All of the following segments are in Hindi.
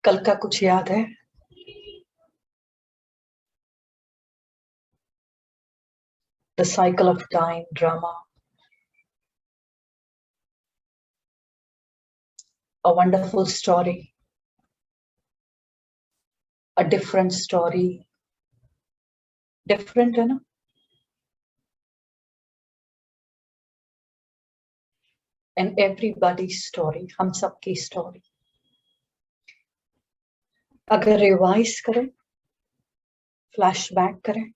कल का कुछ याद है? The cycle of time drama, a wonderful story, a different story. Different है ना? एंड एवरीबॉडी स्टोरी, हम सबकी स्टोरी। अगर रिवाइज करें, फ्लैशबैक करें,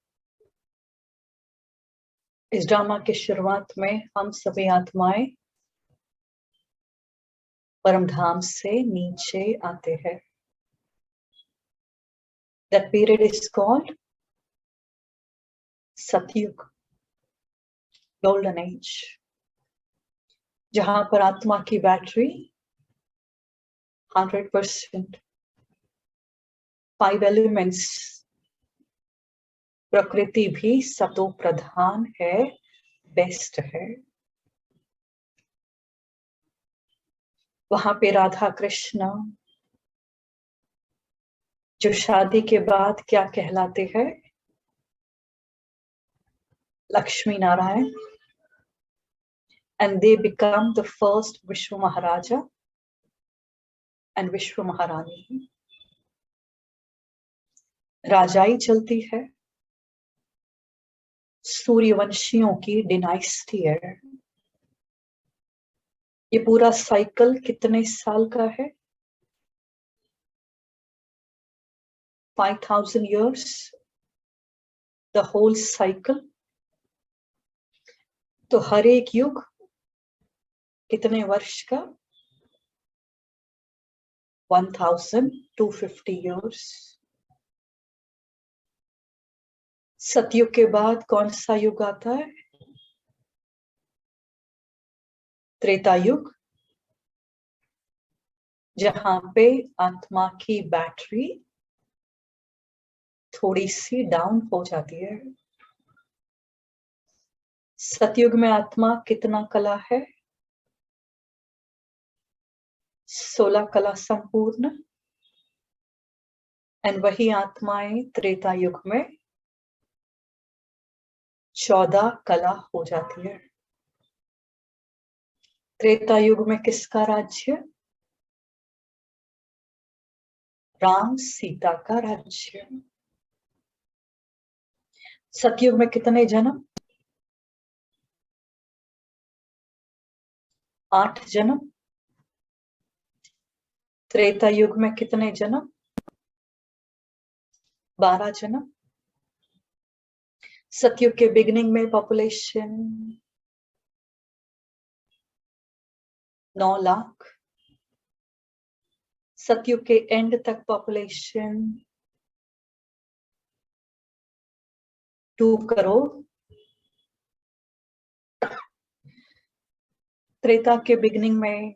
इस ड्रामा की शुरुआत में हम सभी आत्माएं परमधाम से नीचे आते हैं। दैट पीरियड इज कॉल्ड सतयुग, गोल्डन एज, जहां पर आत्मा की बैटरी 100%, 5 एलिमेंट्स, प्रकृति भी सतो प्रधान है, बेस्ट है। वहां पे राधा कृष्ण जो शादी के बाद क्या कहलाते हैं? Lakshmi Narayan, and they become the first विश्व महाराजा एंड विश्व महारानी। राजाई चलती है, सूर्यवंशियों की डिनाइस्टी है। ये पूरा साइकिल कितने साल का है? 5000 years, द होल साइकिल। तो हर एक युग कितने वर्ष का? 1250 years। सतयुग के बाद कौन सा युग आता है? त्रेता युग, जहां पे आत्मा की बैटरी थोड़ी सी डाउन हो जाती है। सतयुग में आत्मा कितना कला है? 16 कला संपूर्ण। एंड वही आत्माएं त्रेता युग में 14 कला हो जाती है। त्रेता युग में किसका राज्य? राम सीता का राज्य। सतयुग में कितने जन्म? 8 जन्म। त्रेता युग में कितने जन्म? 12 जन्म। सतयुग के बिगिनिंग में पॉपुलेशन 9 लाख। सतयुग के एंड तक पॉपुलेशन 2 करोड़। त्रेता के बिगिनिंग में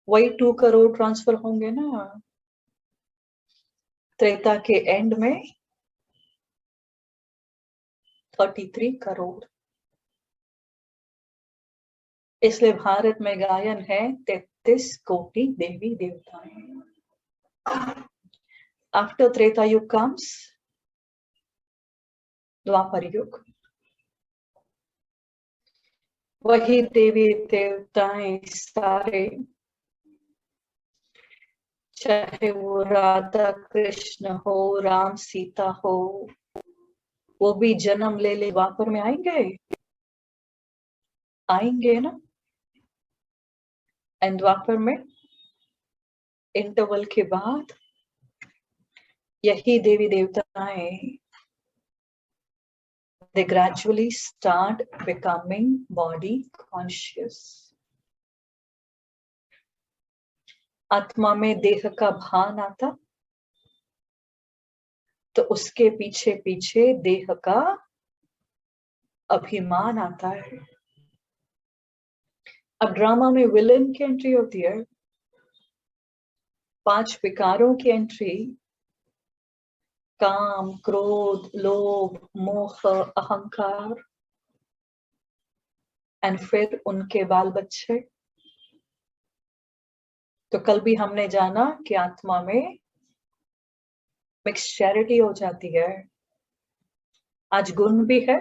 वही 2 करोड़ ट्रांसफर होंगे ना। त्रेता के एंड में 33 करोड़। इसलिए भारत में गायन है 33 कोटि देवी देवताएं। आफ्टर त्रेता युग कम्स द्वापर युग। वही देवी देवताएं सारे, चाहे वो राधा कृष्ण हो, राम सीता हो, वो भी जन्म ले ले द्वापर में आएंगे, आएंगे ना। एंड द्वापर में इंटरवल के बाद यही देवी देवताएं they gradually start becoming body conscious। आत्मा में देह का भान आता तो उसके पीछे पीछे देह का अभिमान आता है। अब ड्रामा में विलेन की एंट्री होती है, 5 विकारों की एंट्री, काम, क्रोध, लोभ, मोह, अहंकार, एंड फिर उनके बाल बच्चे। तो कल भी हमने जाना कि आत्मा में मिक्सचैरिटी हो जाती है। आज गुण भी है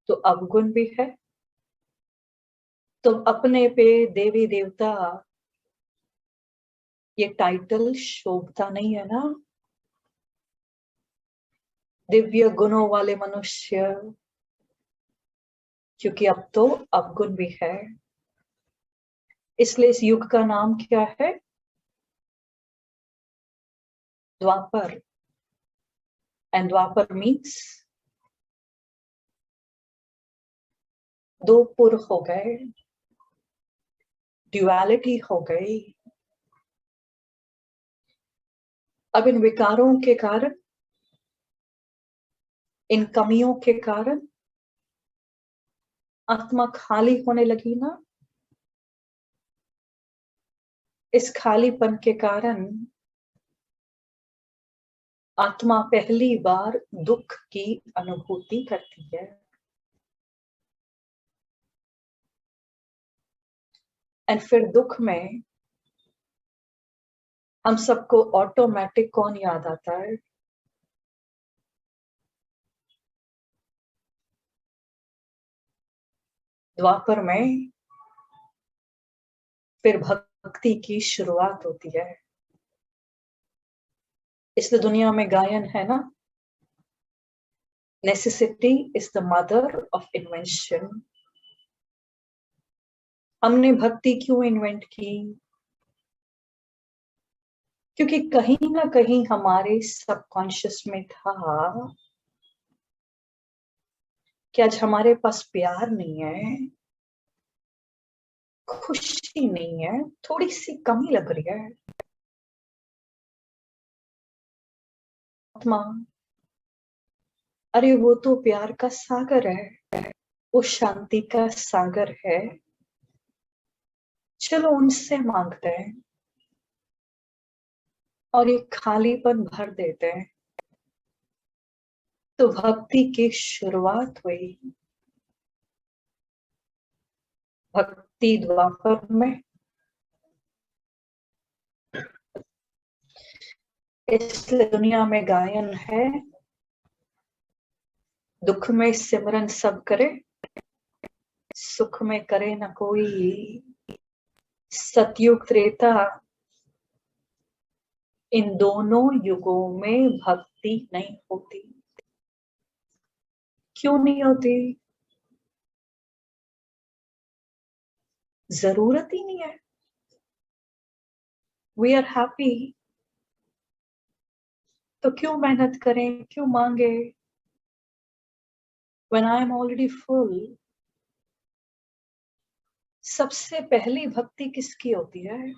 तो अवगुण भी है। तो अपने पे देवी देवता ये टाइटल शोभता नहीं है ना। दिव्य गुणों वाले मनुष्य, क्योंकि अब तो अवगुण भी है। इसलिए इस युग का नाम क्या है? द्वापर। एंड द्वापर मीन्स दो पुर हो गए, ड्युअलिटी हो गई। अब इन विकारों के कारण, इन कमियों के कारण आत्मा खाली होने लगी ना। इस खालीपन के कारण आत्मा पहली बार दुख की अनुभूति करती है। एंड फिर दुख में हम सबको ऑटोमेटिक कौन याद आता है? द्वापर में फिर भक्ति की शुरुआत होती है। इसलिए दुनिया में गायन है ना, necessity is the mother of invention. हमने भक्ति क्यों इन्वेंट की? क्योंकि कहीं ना कहीं हमारे सबकॉन्शियस में था कि आज हमारे पास प्यार नहीं है, खुशी नहीं है, थोड़ी सी कमी लग रही है। आत्मा, अरे वो तो प्यार का सागर है, वो शांति का सागर है, चलो उनसे मांगते हैं और ये खालीपन भर देते हैं। तो भक्ति की शुरुआत हुई। भक्ति द्वापर में, इसलिए दुनिया में गायन है, दुख में सिमरन सब करे, सुख में करे न कोई। सतयुग त्रेता, इन दोनों युगों में भक्ति नहीं होती। क्यों नहीं होती? जरूरत ही नहीं है। वी आर हैप्पी, तो क्यों मेहनत करें, क्यों मांगे? When I am already full। सबसे पहली भक्ति किसकी होती है?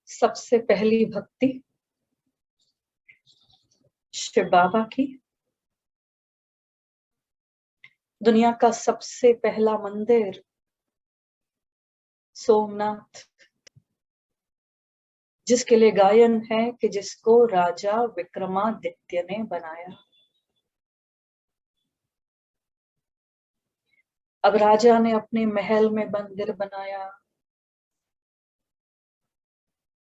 सबसे पहली भक्ति शिव बाबा की। दुनिया का सबसे पहला मंदिर सोमनाथ, जिसके लिए गायन है कि जिसको राजा विक्रमादित्य ने बनाया। अब राजा ने अपने महल में मंदिर बनाया,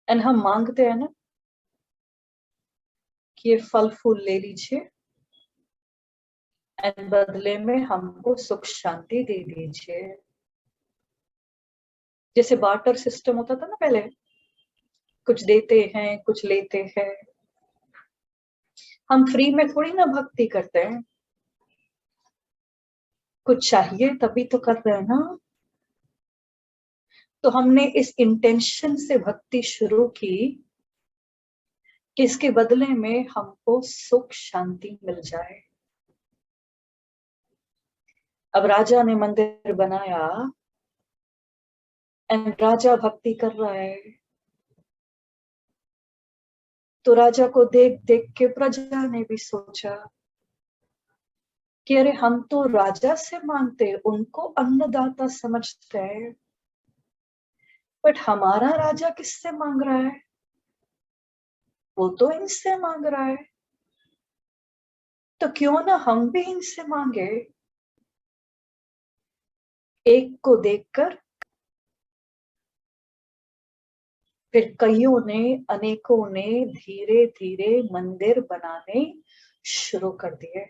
एंड हम मांगते हैं ना कि ये फल फूल ले लीजिए एंड बदले में हमको सुख शांति दे दीजिए। जैसे बार्टर सिस्टम होता था ना पहले, कुछ देते हैं कुछ लेते हैं। हम फ्री में थोड़ी ना भक्ति करते हैं, कुछ चाहिए तभी तो कर रहे हैं ना। तो हमने इस इंटेंशन से भक्ति शुरू की कि इसके बदले में हमको सुख शांति मिल जाए। अब राजा ने मंदिर बनाया एंड राजा भक्ति कर रहा है, तो राजा को देख देख के प्रजा ने भी सोचा कि अरे हम तो राजा से मांगते, उनको अन्नदाता समझते हैं, बट हमारा राजा किससे मांग रहा है? वो तो इनसे मांग रहा है, तो क्यों ना हम भी इनसे मांगे। एक को देखकर फिर कईयों ने, अनेकों ने धीरे धीरे मंदिर बनाने शुरू कर दिए।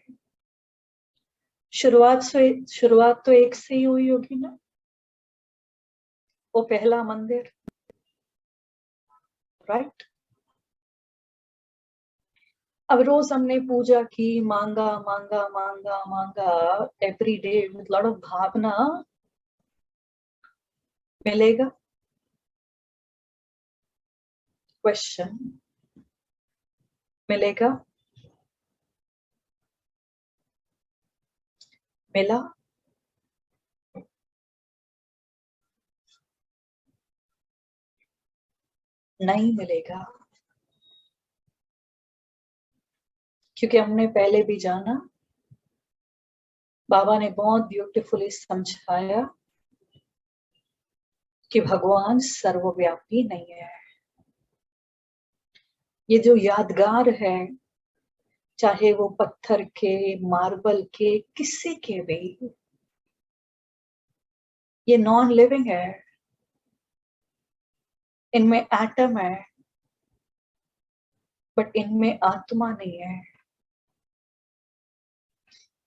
शुरुआत तो एक से ही हुई होगी ना, वो पहला मंदिर, राइट। अब रोज हमने पूजा की, मांगा मांगा मांगा मांगा, every day with lot of bhavna, मिलेगा? क्वेश्चन, मिलेगा? मिला? नहीं मिलेगा, क्योंकि हमने पहले भी जाना, बाबा ने बहुत ब्यूटीफुली समझाया कि भगवान सर्वव्यापी नहीं है। ये जो यादगार है, चाहे वो पत्थर के, मार्बल के, किसी के भी, ये नॉन लिविंग है, इनमें एटम है, बट इनमें आत्मा नहीं है।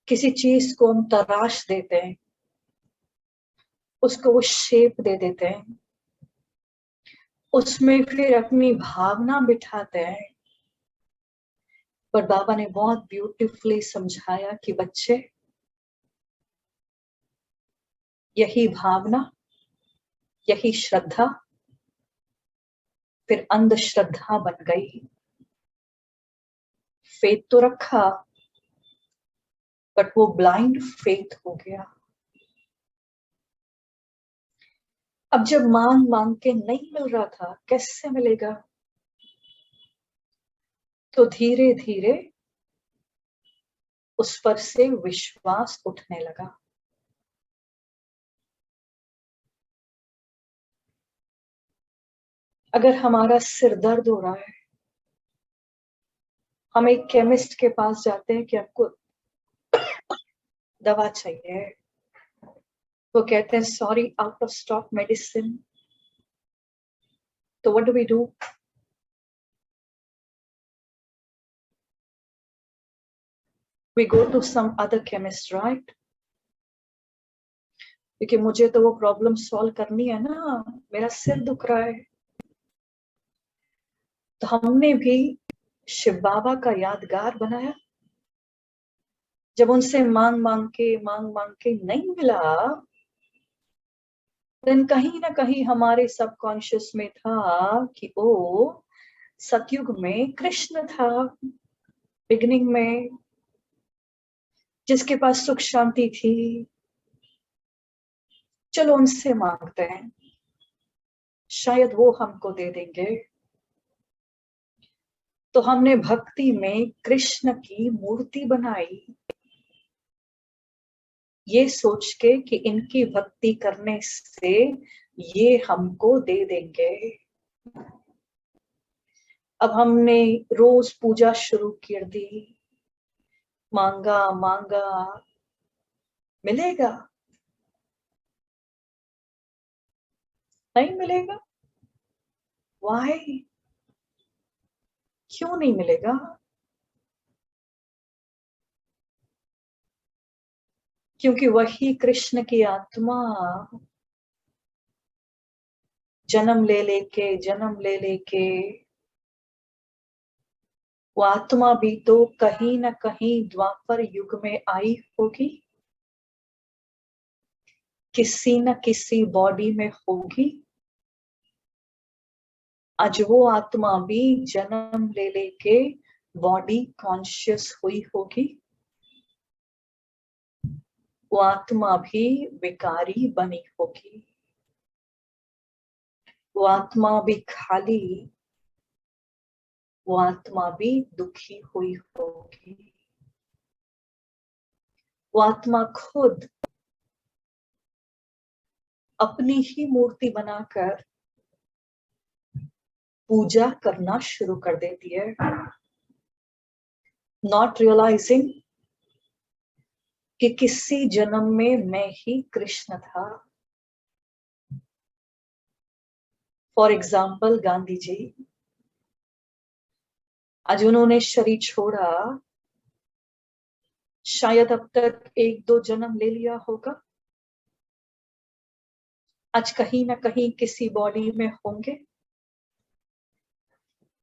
किसी चीज को हम तराश देते हैं, उसको वो शेप दे देते हैं, उसमें फिर अपनी भावना बिठाते हैं। पर बाबा ने बहुत ब्यूटीफुली समझाया कि बच्चे, यही भावना, यही श्रद्धा फिर अंधश्रद्धा बन गई। फेथ तो रखा, बट वो ब्लाइंड फेथ हो गया। अब जब मांग मांग के नहीं मिल रहा था, कैसे मिलेगा? तो धीरे धीरे उस पर से विश्वास उठने लगा। अगर हमारा सिर दर्द हो रहा है, हम एक केमिस्ट के पास जाते हैं कि आपको दवा चाहिए, वो कहते हैं sorry, out of stock medicine. तो what do we do? We go to some other chemist, right? क्योंकि मुझे तो वो प्रॉब्लम सॉल्व करनी है ना, मेरा सिर दुख रहा है। तो हमने भी शिव बाबा का यादगार बनाया। जब उनसे मांग मांग के नहीं मिला, देन कहीं ना कहीं हमारे सबकॉन्शियस में था कि ओ, सतयुग में कृष्ण था, बिगिनिंग में, जिसके पास सुख शांति थी, चलो उनसे मांगते हैं, शायद वो हमको दे देंगे। तो हमने भक्ति में कृष्ण की मूर्ति बनाई, ये सोच के कि इनकी भक्ति करने से ये हमको दे देंगे। अब हमने रोज पूजा शुरू कर दी, मांगा मांगा, मिलेगा? नहीं मिलेगा। वाई? क्यों नहीं मिलेगा? क्योंकि वही कृष्ण की आत्मा जन्म ले लेके, वो आत्मा भी तो कहीं ना कहीं द्वापर युग में आई होगी, किसी न किसी बॉडी में होगी। आज वो आत्मा भी जन्म ले लेके बॉडी कॉन्शियस हुई होगी, वो आत्मा भी विकारी बनी होगी, वो आत्मा भी खाली, वो आत्मा भी दुखी हुई होगी। वो आत्मा खुद अपनी ही मूर्ति बनाकर पूजा करना शुरू कर देती है, नॉट रियलाइजिंग कि किसी जन्म में मैं ही कृष्ण था। फॉर एग्जाम्पल गांधी जी, आज उन्होंने शरीर छोड़ा, शायद अब तक 1-2 जन्म ले लिया होगा, आज कहीं ना कहीं किसी बॉडी में होंगे।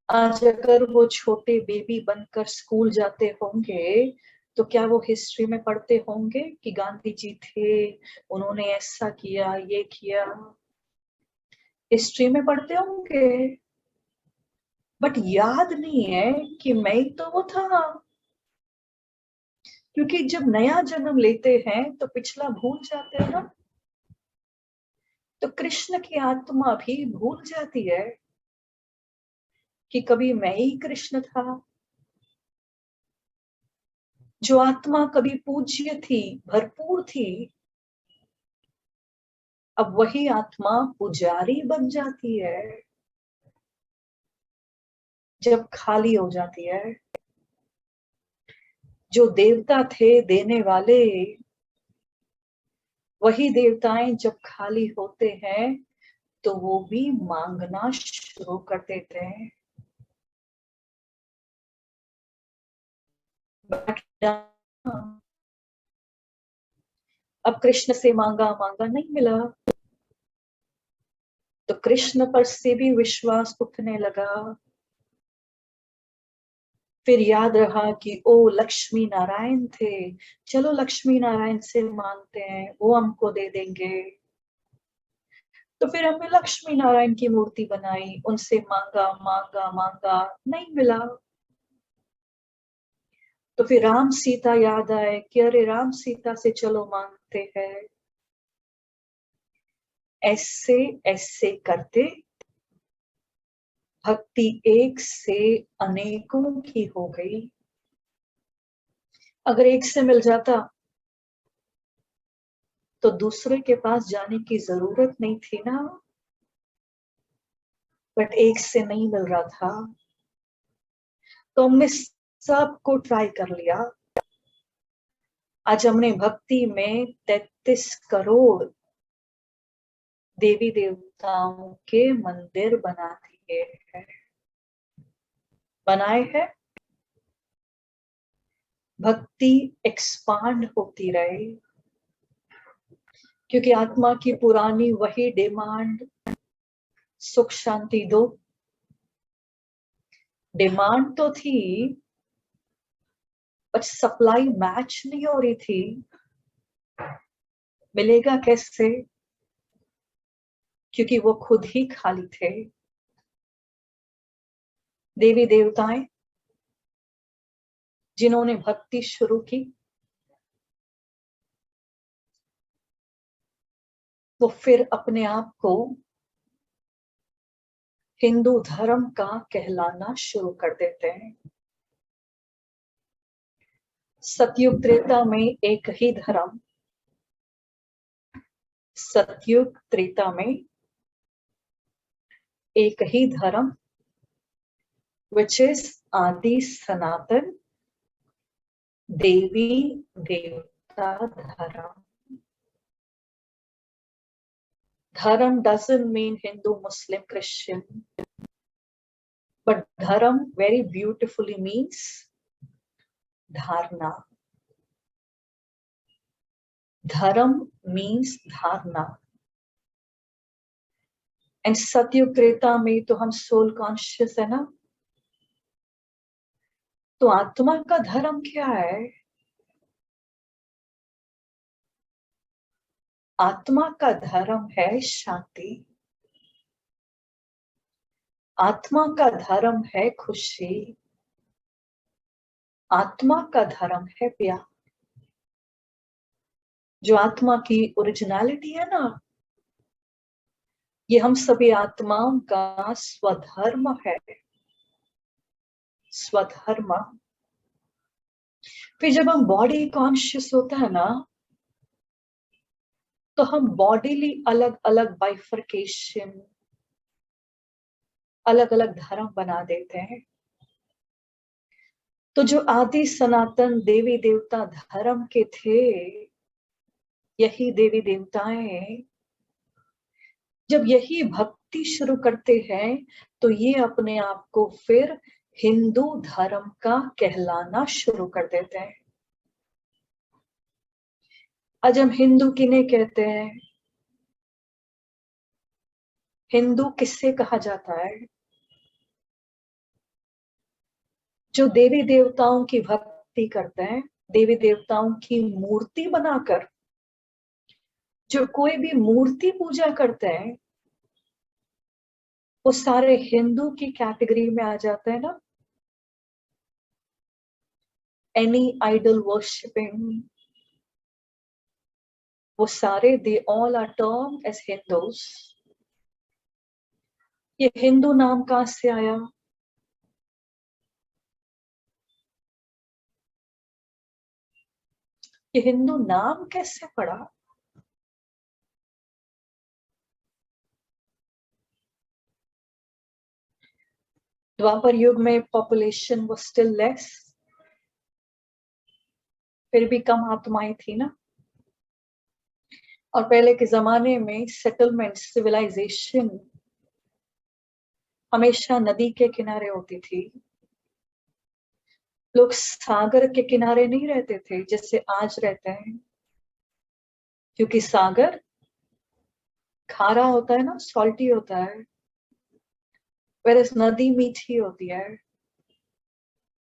आज अगर वो छोटे बेबी बनकर स्कूल जाते होंगे तो क्या वो हिस्ट्री में पढ़ते होंगे कि गांधी जी थे, उन्होंने ऐसा किया, ये किया, हिस्ट्री में पढ़ते होंगे, बट याद नहीं है कि मैं ही तो वो था। क्योंकि जब नया जन्म लेते हैं तो पिछला भूल जाते हैं ना। तो कृष्ण की आत्मा भी भूल जाती है कि कभी मैं ही कृष्ण था। जो आत्मा कभी पूज्य थी, भरपूर थी, अब वही आत्मा पुजारी बन जाती है जब खाली हो जाती है। जो देवता थे देने वाले, वही देवताएं जब खाली होते हैं तो वो भी मांगना शुरू कर देते हैं। अब कृष्ण से मांगा मांगा नहीं मिला तो कृष्ण पर से भी विश्वास उठने लगा। फिर याद रहा कि ओ लक्ष्मी नारायण थे, चलो लक्ष्मी नारायण से मांगते हैं, वो हमको दे देंगे। तो फिर हमने लक्ष्मी नारायण की मूर्ति बनाई, उनसे मांगा मांगा मांगा, नहीं मिला। तो फिर राम सीता याद आए कि अरे राम सीता से चलो मांगते हैं। ऐसे ऐसे करते भक्ति एक से अनेकों की हो गई। अगर एक से मिल जाता तो दूसरे के पास जाने की जरूरत नहीं थी ना, बट एक से नहीं मिल रहा था तो हमने सबको ट्राई कर लिया। आज हमने भक्ति में 33 करोड़ देवी देवताओं के मंदिर बना दिए हैं, बनाए हैं। भक्ति एक्सपांड होती रहे, क्योंकि आत्मा की पुरानी वही डिमांड, सुख शांति दो। डिमांड तो थी बट सप्लाई मैच नहीं हो रही थी। मिलेगा कैसे? क्योंकि वो खुद ही खाली थे। देवी देवताएं जिन्होंने भक्ति शुरू की, वो फिर अपने आप को हिंदू धर्म का कहलाना शुरू कर देते हैं। सतयुग त्रेता में एक ही धर्म, सतयुग त्रेता में एक ही धर्म, which is आदि सनातन देवी देवता धर्म। धर्म doesn't mean Hindu, Muslim, Christian, but dharam very beautifully means dharna. Dharam means dharna. And सतयुग त्रेता में तो हम सोल कॉन्शियस है ना, तो आत्मा का धर्म क्या है? आत्मा का धर्म है शांति, आत्मा का धर्म है खुशी, आत्मा का धर्म है प्यार। जो आत्मा की ओरिजिनलिटी है ना, ये हम सभी आत्माओं का स्वधर्म है। स्वधर्म फिर जब हम बॉडी कॉन्शियस होता है ना, तो हम बॉडीली अलग अलग बाइफर्केशन, अलग अलग धर्म बना देते हैं। तो जो आदि सनातन देवी देवता धर्म के थे, यही देवी देवताएं जब यही भक्ति शुरू करते हैं, तो ये अपने आप को फिर हिंदू धर्म का कहलाना शुरू कर देते हैं। आज हम हिंदू किन्हें कहते हैं? हिंदू किससे कहा जाता है? जो देवी देवताओं की भक्ति करते हैं, देवी देवताओं की मूर्ति बनाकर जो कोई भी मूर्ति पूजा करते हैं, वो सारे हिंदू की कैटेगरी में आ जाते हैं ना। एनी आइडल वर्शिपिंग, वो सारे they all are term as Hindus. ये हिंदू नाम कहां से आया? ये हिंदू नाम कैसे पड़ा? द्वापर युग में पॉपुलेशन वो स्टिल लेस, फिर भी कम आत्माएं थी ना। और पहले के जमाने में सेटलमेंट, सिविलाइजेशन हमेशा नदी के किनारे होती थी। लोग सागर के किनारे नहीं रहते थे जैसे आज रहते हैं, क्योंकि सागर खारा होता है ना, सॉल्टी होता है, वेरएज़ नदी मीठी होती है।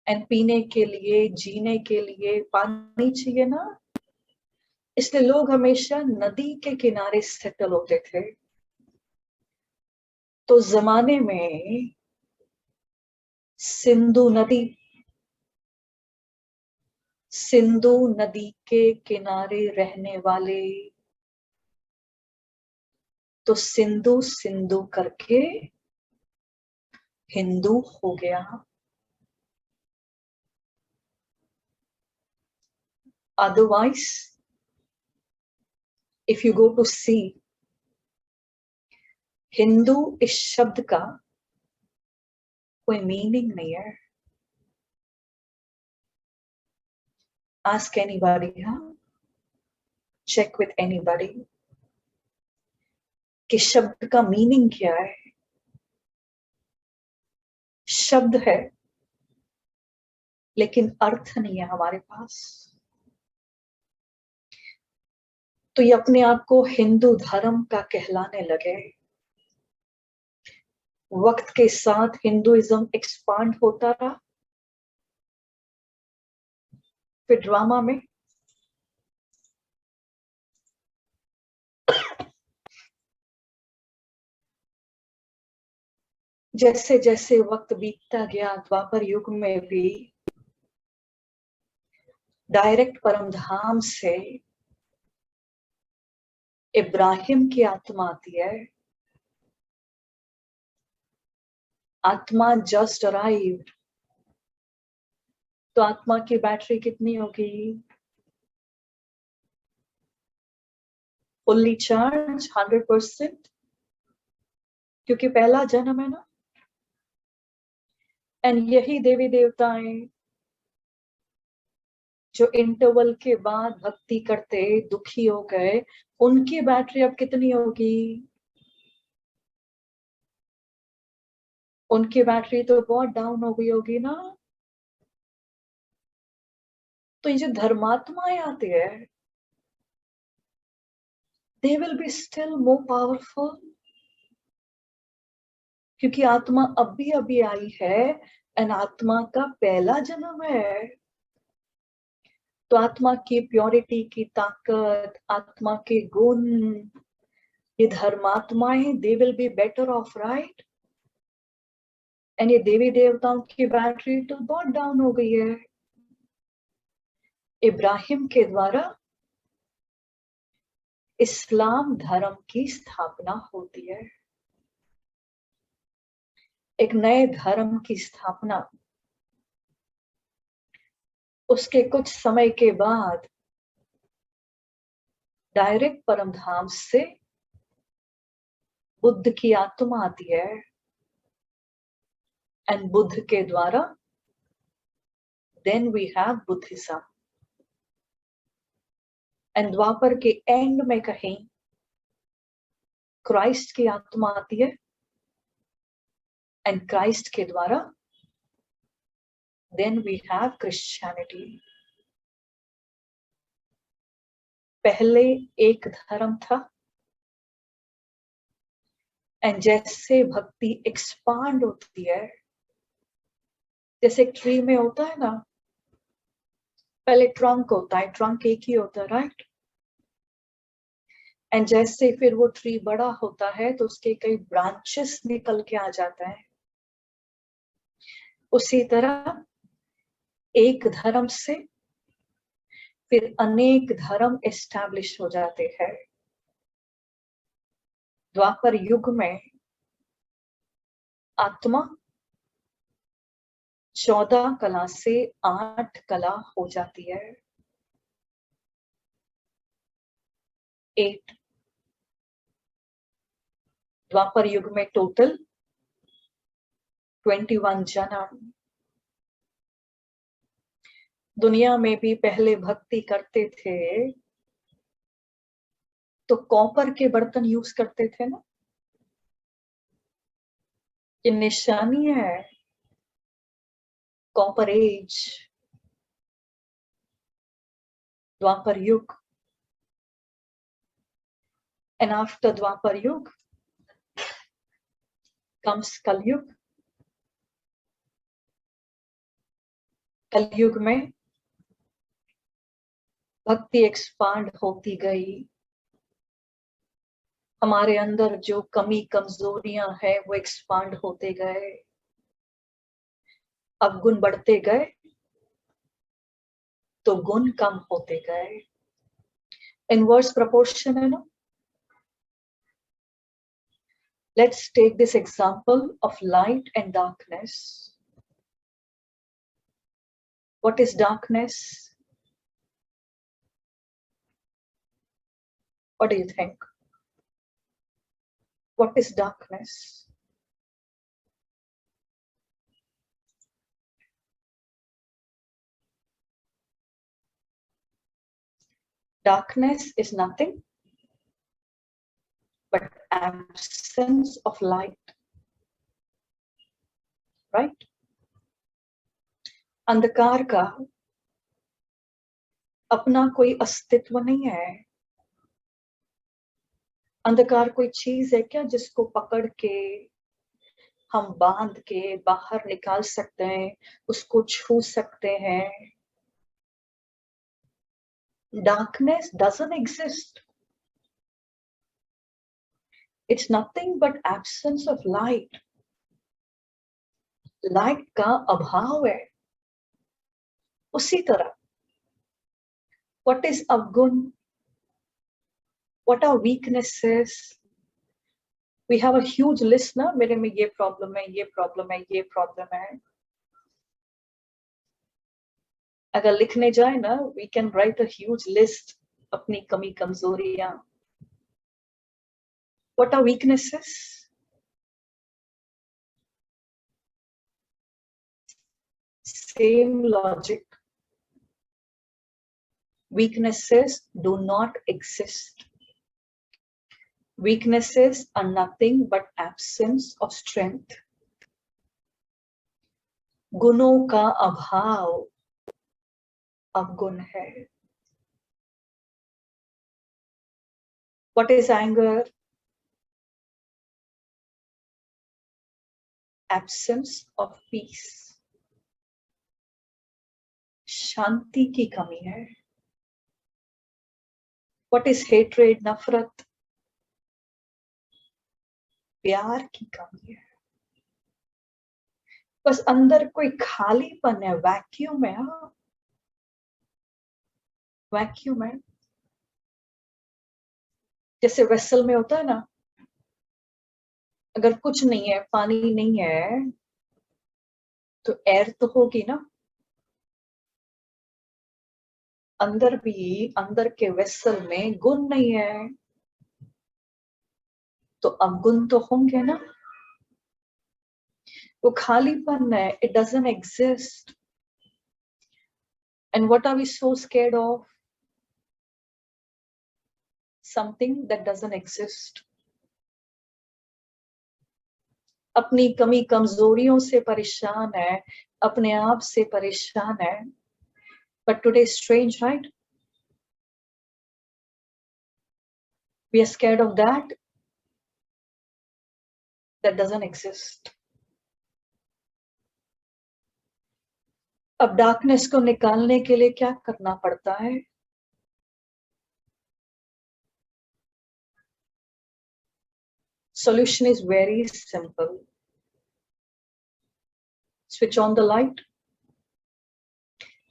एंड पीने के लिए, जीने के लिए पानी चाहिए ना, इसलिए लोग हमेशा नदी के किनारे सेटल होते थे। तो जमाने में सिंधु नदी, सिंधु नदी के किनारे रहने वाले, तो सिंधु सिंधु करके हिंदू हो गया। Otherwise if you go to see, Hindu इस शब्द का कोई मीनिंग नहीं है। आस्क एनीबॉडी, हाँ, चेक विथ एनीबॉडी कि शब्द का मीनिंग क्या है। शब्द है लेकिन अर्थ नहीं है हमारे पास। तो ये अपने आप को हिंदू धर्म का कहलाने लगे। वक्त के साथ हिंदुइज्म एक्सपांड होता रहा। फिर ड्रामा में जैसे जैसे वक्त बीतता गया, द्वापर युग में भी डायरेक्ट परमधाम से इब्राहिम की आत्मा आती है। आत्मा जस्ट अराइव्ड, तो आत्मा की बैटरी कितनी होगी? फुल्ली चार्ज, 100%, क्योंकि पहला जन्म है ना। एंड यही देवी देवताएं जो इंटरवल के बाद भक्ति करते दुखी हो गए, उनकी बैटरी अब कितनी होगी? उनकी बैटरी तो बहुत डाउन हो गई होगी ना। तो ये जो धर्मात्माएं आती है, दे will be still more powerful, क्योंकि आत्मा अभी अभी आई है एंड आत्मा का पहला जन्म है। तो आत्मा की प्योरिटी की ताकत, आत्मा के गुण, ये धर्मात्माएं they will be better off, right. And ये देवी देवताओं की बैटरी तो बहुत डाउन हो गई है। इब्राहिम के द्वारा इस्लाम धर्म की स्थापना होती है। एक नए धर्म की स्थापना उसके कुछ समय के बाद डायरेक्ट परम धाम से बुद्ध की आत्मा आती है, एंड बुद्ध के द्वारा then we have Buddhism. And Dwapar के एंड में कहीं क्राइस्ट की आत्मा आती है, एंड क्राइस्ट के द्वारा देन वी हैव क्रिश्चियनिटी। पहले एक धर्म था, एंड जैसे भक्ति एक्सपांड होती है, जैसे एक ट्री में होता है ना, पहले ट्रंक होता है, ट्रंक एक ही होता है, राइट। एंड जैसे फिर वो ट्री बड़ा होता है तो उसके कई ब्रांचेस निकल के आ जाता है। उसी तरह एक धर्म से फिर अनेक धर्म एस्टैब्लिश हो जाते हैं। द्वापर युग में आत्मा 14 कला से 8 कला हो जाती है। 8 द्वापर युग में टोटल 21 जन्म। दुनिया में भी पहले भक्ति करते थे तो कॉपर के बर्तन यूज करते थे ना। ये निशानी है कॉपर एज, द्वापर युग। एंड आफ्टर द्वापर युग कम्स कलयुग। कलयुग में भक्ति एक्सपांड होती गई। हमारे अंदर जो कमी कमजोरियां हैं वो एक्सपांड होते गए, अवगुण बढ़ते गए तो गुण कम होते गए। इनवर्स प्रपोर्शन है ना। Let's take this example of light and darkness. What is darkness? What do you think? What is darkness? Darkness is nothing but absence of light, right? अंधकार का अपना कोई अस्तित्व नहीं है। अंधकार कोई चीज है क्या जिसको पकड़ के हम बांध के बाहर निकाल सकते हैं, उसको छू सकते हैं? Darkness doesn't exist. It's nothing but absence of light. Light का अभाव है। उसी तरह what is अवगुण, what are weaknesses? We have a huge list ना, मेरे में ये प्रॉब्लम है, ये प्रॉब्लम है, ये प्रॉब्लम है। अगर लिखने जाए ना, we can write a huge list अपनी कमी कमजोरियां। What are weaknesses? Same logic. Weaknesses do not exist. Weaknesses are nothing but absence of strength. गुणों का अभाव अवगुण है। What is anger? Absence of peace. शांति की कमी है। What is hatred? नफरत, प्यार की कमी है। बस अंदर कोई खालीपन है, वैक्यूम है। हाँ, वैक्यूम है। जैसे वेसल में होता है ना, अगर कुछ नहीं है, पानी नहीं है, तो एयर तो होगी ना। अंदर भी, अंदर के वेसल में गुण नहीं है, तो अवगुण तो होंगे ना। वो खालीपन है, it doesn't exist. And what are we so scared of? Something that doesn't exist. अपनी कमी कमजोरियों से परेशान है, अपने आप से परेशान है. But today is strange, right? We are scared of that doesn't exist. अब डार्कनेस को निकालने के लिए क्या करना पड़ता है? Solution is very simple. Switch on the light.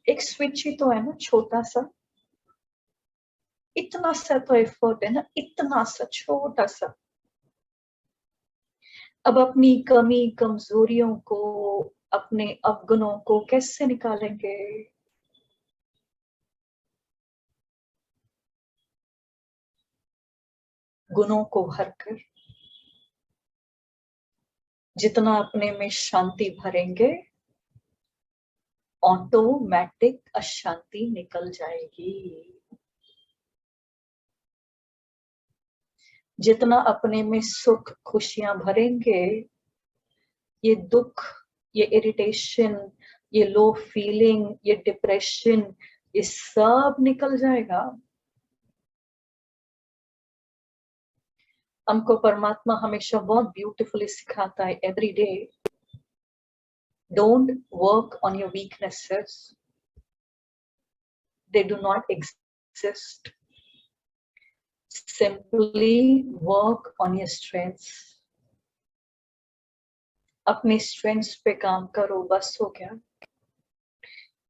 एक स्विच ही तो है ना, छोटा सा. इतना सा तो एफर्ट है ना, इतना सा छोटा सा. अब अपनी कमी कमजोरियों को, अपने अवगुणों को कैसे निकालेंगे? गुणों को भरकर. जितना अपने में शांति भरेंगे, ऑटोमेटिक अशांति निकल जाएगी. जितना अपने में सुख खुशियां भरेंगे, ये दुख, ये इरिटेशन, ये लो फीलिंग, ये डिप्रेशन, ये सब निकल जाएगा. हमको परमात्मा हमेशा बहुत ब्यूटीफुली सिखाता है, every day. Don't work on your weaknesses. They do not exist. Simply work on your strengths. अपनी स्ट्रेंथ्स पे काम करो, बस हो गया.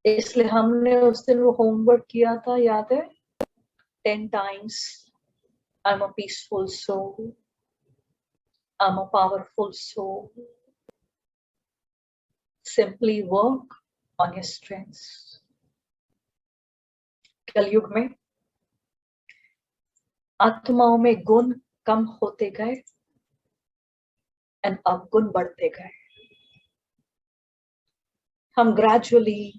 इसलिए हमने उस दिन वो होमवर्क किया था, याद है? 10 times. I'm a peaceful soul. I'm a powerful soul. Simply work on your strengths. कलयुग में आत्माओं में गुण कम होते गए एंड अवगुण बढ़ते गए. हम ग्रेजुअली,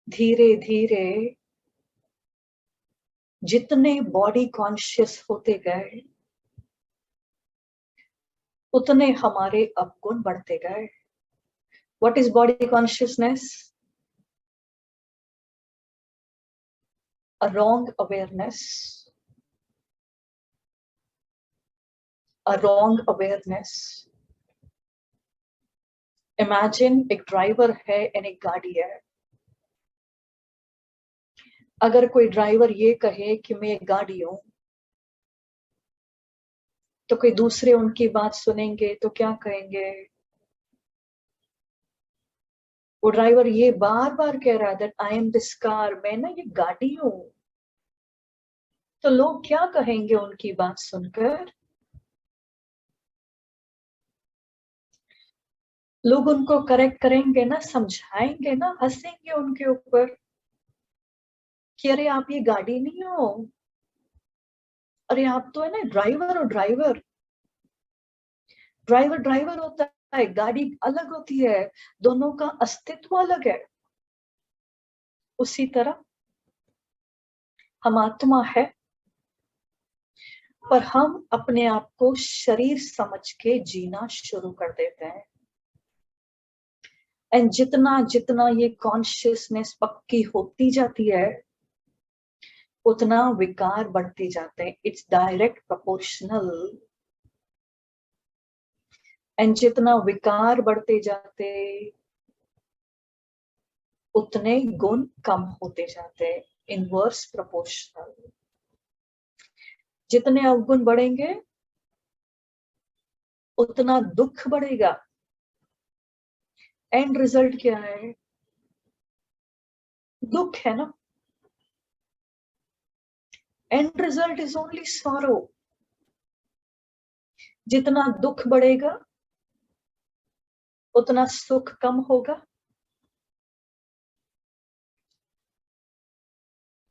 धीरे धीरे जितने बॉडी कॉन्शियस होते गए, उतने हमारे अवगुण बढ़ते गए. What is body consciousness? A wrong awareness. A wrong awareness. Imagine एक ड्राइवर है और एक गाड़ी है. अगर कोई ड्राइवर ये कहे कि मैं एक गाड़ी हूं, तो कोई दूसरे उनकी बात सुनेंगे तो क्या कहेंगे? वो ड्राइवर ये बार बार कह रहा है that I am this car, मैं ना ये गाड़ी हूं. तो लोग क्या कहेंगे उनकी बात सुनकर? लोग उनको करेक्ट करेंगे ना, समझाएंगे ना, हंसेंगे उनके ऊपर कि अरे आप ये गाड़ी नहीं हो, अरे आप तो है ना ड्राइवर हो. ड्राइवर ड्राइवर ड्राइवर होता है, गाड़ी अलग होती है, दोनों का अस्तित्व अलग है. उसी तरह हम आत्मा है, पर हम अपने आप को शरीर समझ के जीना शुरू कर देते हैं. एंड जितना जितना ये कॉन्शियसनेस पक्की होती जाती है, उतना विकार बढ़ते जाते हैं. It's direct proportional. एंड जितना विकार बढ़ते जाते, उतने गुण कम होते जाते हैं. Inverse proportional. जितने अवगुण बढ़ेंगे, उतना दुख बढ़ेगा. एंड रिजल्ट क्या है? दुख है ना. And result is only sorrow. जितना दुख बढ़ेगा, उतना सुख कम होगा.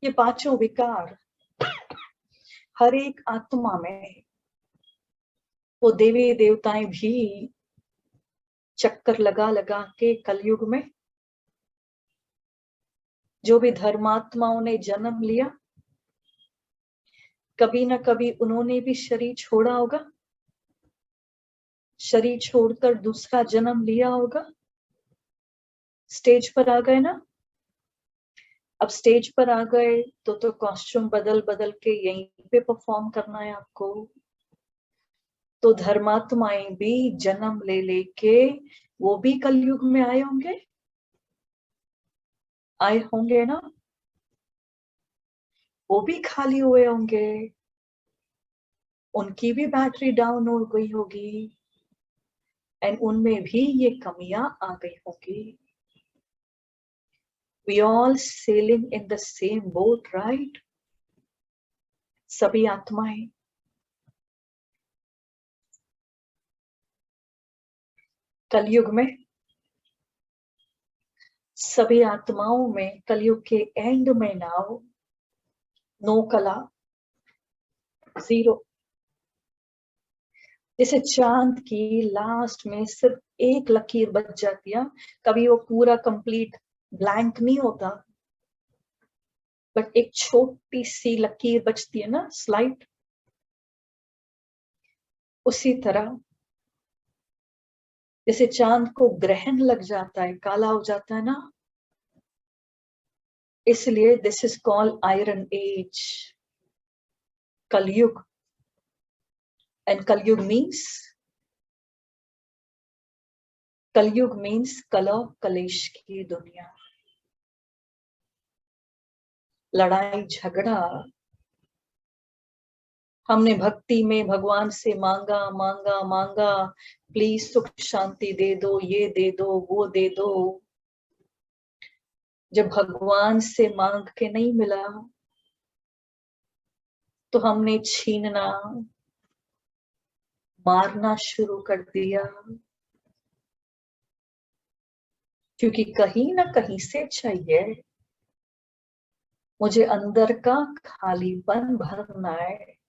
ये पांचों विकार हर एक आत्मा में, वो देवी देवताएं भी चक्कर लगा लगा के कलयुग में, जो भी धर्मात्माओं ने जन्म लिया, कभी ना कभी उन्होंने भी शरीर छोड़ा होगा, शरीर छोड़कर दूसरा जन्म लिया होगा। स्टेज पर आ गए ना, अब स्टेज पर आ गए तो कॉस्ट्यूम बदल बदल के यहीं पे परफॉर्म करना है आपको। तो धर्मात्माएं भी जन्म ले लेके वो भी कलयुग में आए होंगे, आए होंगे ना, वो भी खाली हुए होंगे, उनकी भी बैटरी डाउन हो गई होगी, एंड उनमें भी ये कमियां आ गई होगी। We all sailing in the same boat, right? सभी आत्माएं कलयुग में, सभी आत्माओं में कलयुग के एंड में नाउ नो कला, जीरो। जैसे चांद की लास्ट में सिर्फ एक लकीर बच जाती है, कभी वो पूरा कंप्लीट ब्लैंक नहीं होता, बट एक छोटी सी लकीर बचती है ना, स्लाइट। उसी तरह जैसे चांद को ग्रहण लग जाता है, काला हो जाता है ना, इसलिए this is called iron age, Kalyug. And Kalyug means, Kalyug means कलह कलेश की दुनिया, लड़ाई झगड़ा। हमने भक्ति में भगवान से मांगा मांगा मांगा, प्लीज सुख शांति दे दो, ये दे दो, वो दे दो। जब भगवान से मांग के नहीं मिला तो हमने छीनना, मारना शुरू कर दिया, क्योंकि कहीं ना कहीं से चाहिए, मुझे अंदर का खालीपन भरना है।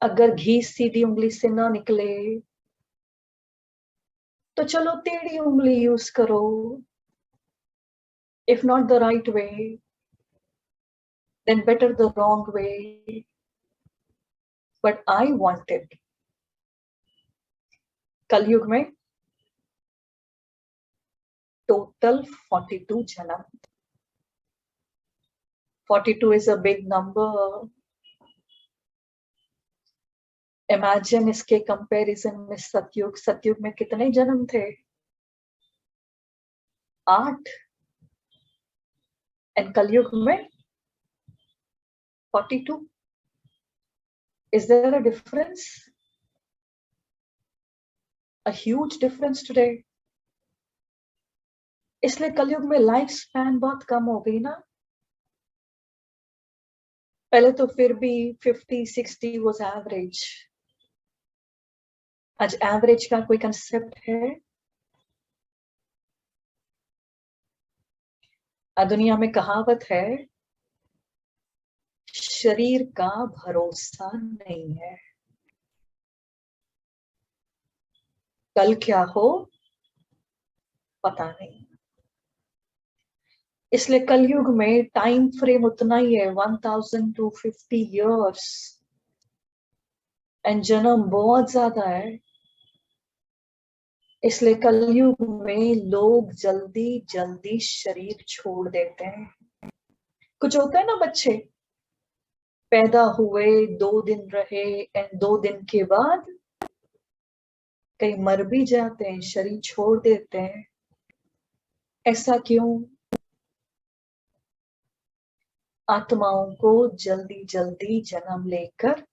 अगर घी सीधी उंगली से ना निकले तो चलो टेढ़ी उंगली यूज करो, if not the right way then better the wrong way, but I wanted। कलयुग में टोटल 42 जन्म। 42 is a big number। Imagine इसके कंपैरिजन में सतयुग, सतयुग में कितने जन्म थे? 8। एंड कलयुग में 42। Is there a difference? A huge difference today। इसलिए कलयुग में लाइफ स्पैन बहुत कम हो गई ना। पहले तो फिर भी 50-60 was एवरेज, आज एवरेज का कोई कंसेप्ट है? दुनिया में कहावत है, शरीर का भरोसा नहीं है, कल क्या हो पता नहीं। इसलिए कलयुग में टाइम फ्रेम उतना ही है, 1250 years, एंड जन्म बहुत ज्यादा है। इसलिए कलयुग में लोग जल्दी जल्दी शरीर छोड़ देते हैं। कुछ होता है ना, बच्चे पैदा हुए 2 दिन रहे एंड 2 दिन के बाद कहीं मर भी जाते हैं, शरीर छोड़ देते हैं। ऐसा क्यों? आत्माओं को जल्दी जल्दी जन्म लेकर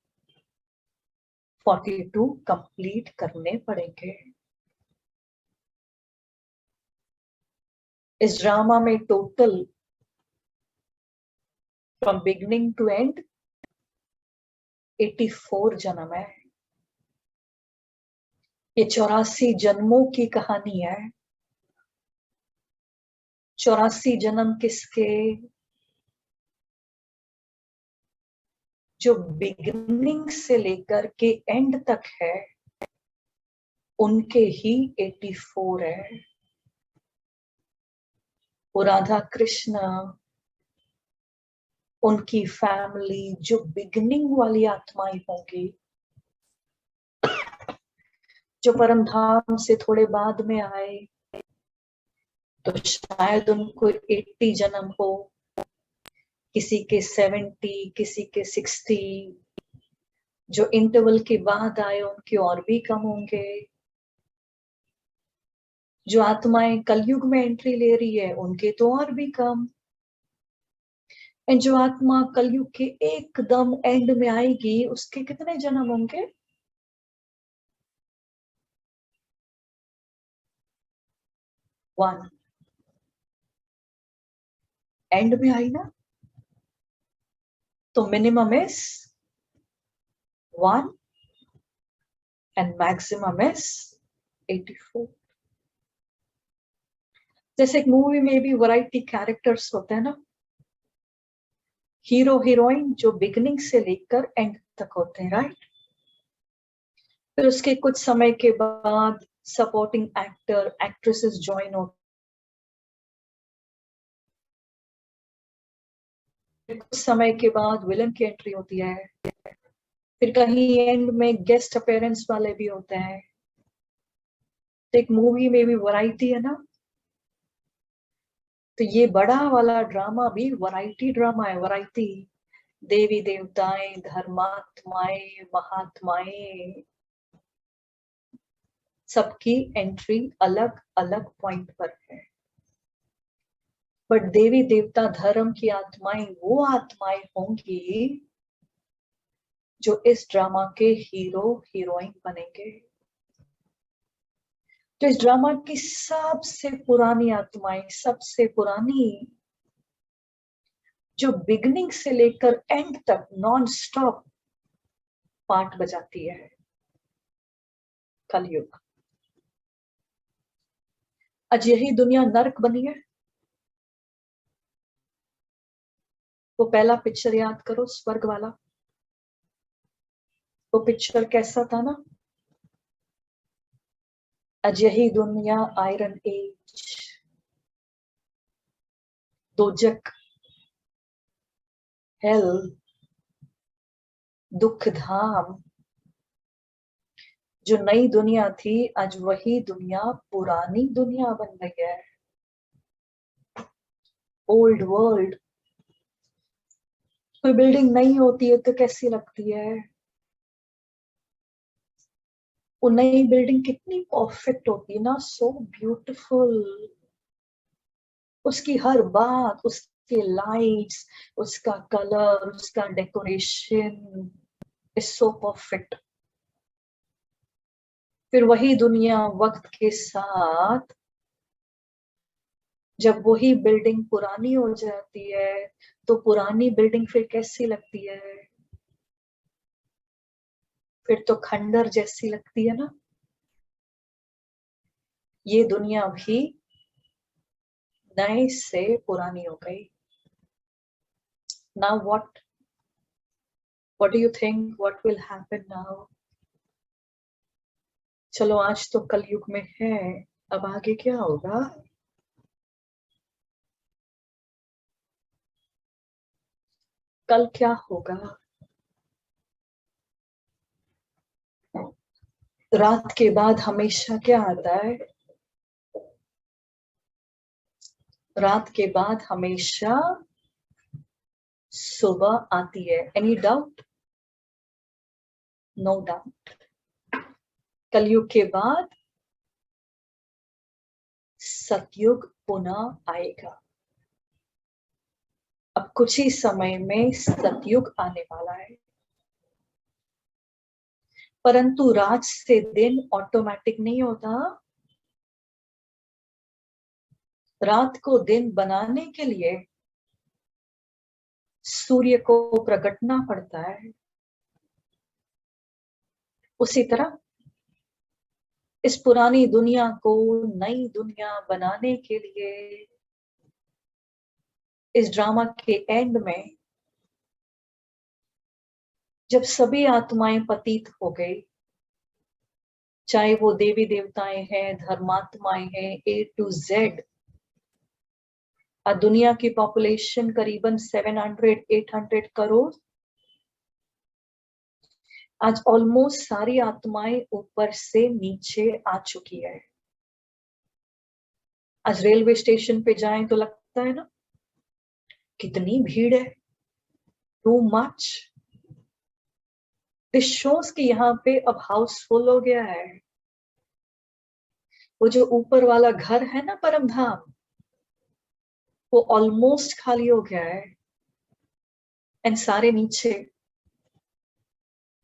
42 कंप्लीट करने पड़ेंगे। इस ड्रामा में total from beginning to end 84 जन्म है। ये 84 जन्मों की कहानी है। 84 जन्म किसके? जो बिगिनिंग से लेकर के एंड तक है उनके ही 84 है। वो राधा कृष्ण, उनकी फैमिली जो बिगिनिंग वाली आत्माएं होंगी, जो परम धाम से थोड़े बाद में आए, तो शायद उनको 80 जन्म हो, किसी के 70, किसी के 60, जो इंटरवल के बाद आए उनके और भी कम होंगे। जो आत्माएं कलयुग में एंट्री ले रही है उनके तो और भी कम। एंड जो आत्मा कलयुग के एकदम एंड में आएगी उसके कितने जन्म होंगे? 1। एंड में आई ना, तो minimum is 1 and maximum is 84। जैसे एक मूवी में भी वैरायटी कैरेक्टर्स होते हैं ना, हीरो हीरोइन जो बिगिनिंग से लेकर एंड तक होते हैं, राइट। फिर उसके कुछ समय के बाद सपोर्टिंग एक्टर एक्ट्रेसेस ज्वाइन होते हैं, कुछ समय के बाद विलन की एंट्री होती है, फिर कहीं एंड में गेस्ट अपीयरेंस वाले भी होते हैं। तो एक मूवी में भी वैरायटी है ना, तो ये बड़ा वाला ड्रामा भी वैरायटी ड्रामा है। वैरायटी, देवी देवताएं, धर्मात्माएं, महात्माएं, सबकी एंट्री अलग अलग पॉइंट पर है। बट देवी देवता धर्म की आत्माएं वो आत्माएं होंगी जो इस ड्रामा के हीरो हीरोइन बनेंगे। तो इस ड्रामा की सबसे पुरानी आत्माएं, सबसे पुरानी, जो बिगनिंग से लेकर एंड तक नॉन स्टॉप पार्ट बजाती है, कलयुग। आज यही दुनिया नर्क बनी है। वो पहला पिक्चर याद करो, स्वर्ग वाला। वो पिक्चर कैसा था ना, आज यही दुनिया आयरन एज, दोजक, हेल, दुख धाम। जो नई दुनिया थी आज वही दुनिया पुरानी दुनिया बन गई है, ओल्ड वर्ल्ड। कोई बिल्डिंग नहीं होती है तो कैसी लगती है? वो नई बिल्डिंग कितनी परफेक्ट होती है ना, सो ब्यूटीफुल। उसकी हर बात, उसके लाइट्स, उसका कलर, उसका डेकोरेशन इज सो परफेक्ट। फिर वही दुनिया वक्त के साथ जब वही बिल्डिंग पुरानी हो जाती है तो पुरानी बिल्डिंग फिर कैसी लगती है? फिर तो खंडर जैसी लगती है ना। ये दुनिया भी नए से पुरानी हो गई। Now what do you think what will happen now? चलो आज तो कलयुग में है, अब आगे क्या होगा? कल क्या होगा? रात के बाद हमेशा क्या आता है? रात के बाद हमेशा सुबह आती है। Any doubt? No doubt. Kalyug के बाद सतयुग पुनः आएगा। अब कुछ ही समय में सतयुग आने वाला है, परंतु रात से दिन ऑटोमेटिक नहीं होता। रात को दिन बनाने के लिए सूर्य को प्रगटना पड़ता है। उसी तरह इस पुरानी दुनिया को नई दुनिया बनाने के लिए इस ड्रामा के एंड में जब सभी आत्माएं पतित हो गई, चाहे वो देवी देवताएं हैं, धर्मात्माएं हैं, A to Z, दुनिया की पॉपुलेशन करीबन 700-800 करोड़, आज ऑलमोस्ट सारी आत्माएं ऊपर से नीचे आ चुकी है। आज रेलवे स्टेशन पे जाएं तो लगता है ना, कितनी भीड़ है, टू मच। दिस शोज कि यहाँ पे अब हाउसफुल हो गया है। वो जो ऊपर वाला घर है ना, परम धाम, वो ऑलमोस्ट खाली हो गया है। एंड सारे नीचे,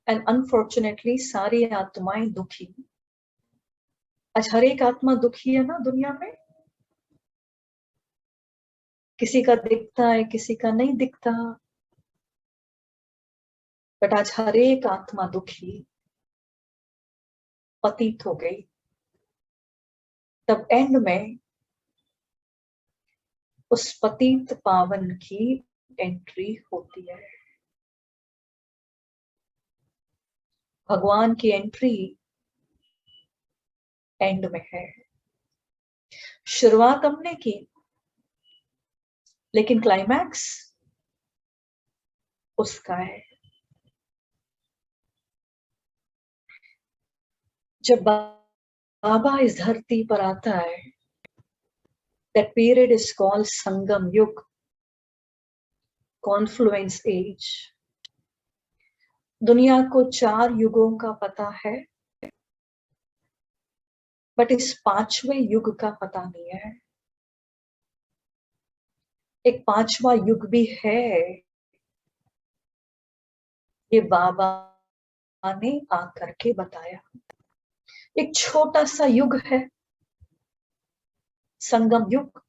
एंड अनफॉर्चुनेटली सारी आत्माएं दुखी। आज हर एक आत्मा दुखी है ना दुनिया में। किसी का दिखता है, किसी का नहीं दिखता, बट आज हर एक आत्मा दुखी, पतित हो गई। तब एंड में उस पतित पावन की एंट्री होती है। भगवान की एंट्री एंड में है। शुरुआत हमने की, लेकिन क्लाइमैक्स उसका है। जब बाबा इस धरती पर आता है, that period is called संगम युग, कॉन्फ्लुएंस एज। दुनिया को 4 युगों का पता है, बट इस 5वें युग का पता नहीं है। एक 5वां युग भी है, ये बाबा ने आकर के बताया। एक छोटा सा युग है, संगम युग।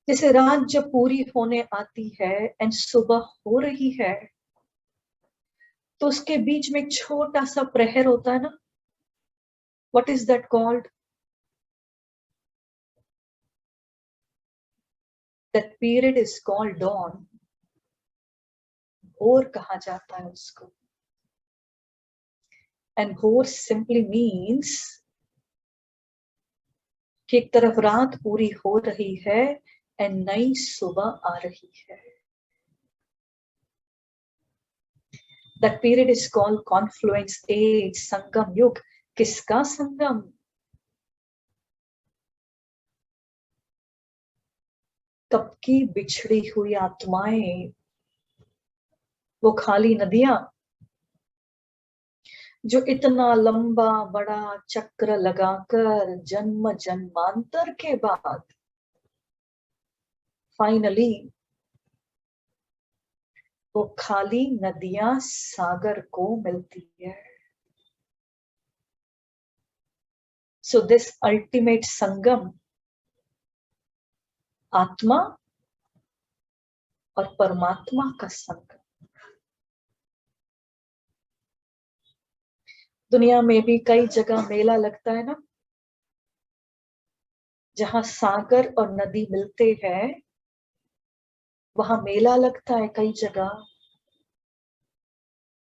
जैसे रात जब पूरी होने आती है एंड सुबह हो रही है, तो उसके बीच में एक छोटा सा प्रहर होता है ना। What is that called? That period is called dawn. भोर कहा जाता है उसको। एंड भोर सिंपली मीन्स कि एक तरफ रात पूरी हो रही है एंड नई सुबह आ रही है। That period is called confluence age, संगम युग। किसका संगम? कब की बिछड़ी हुई आत्माएं, वो खाली नदियां जो इतना लंबा बड़ा चक्र लगाकर जन्म जन्मांतर के बाद फाइनली वो खाली नदियां सागर को मिलती है। सो दिस अल्टीमेट संगम आत्मा और परमात्मा का संगम। दुनिया में भी कई जगह मेला लगता है ना, जहां सागर और नदी मिलते हैं, वहां मेला लगता है कई जगह।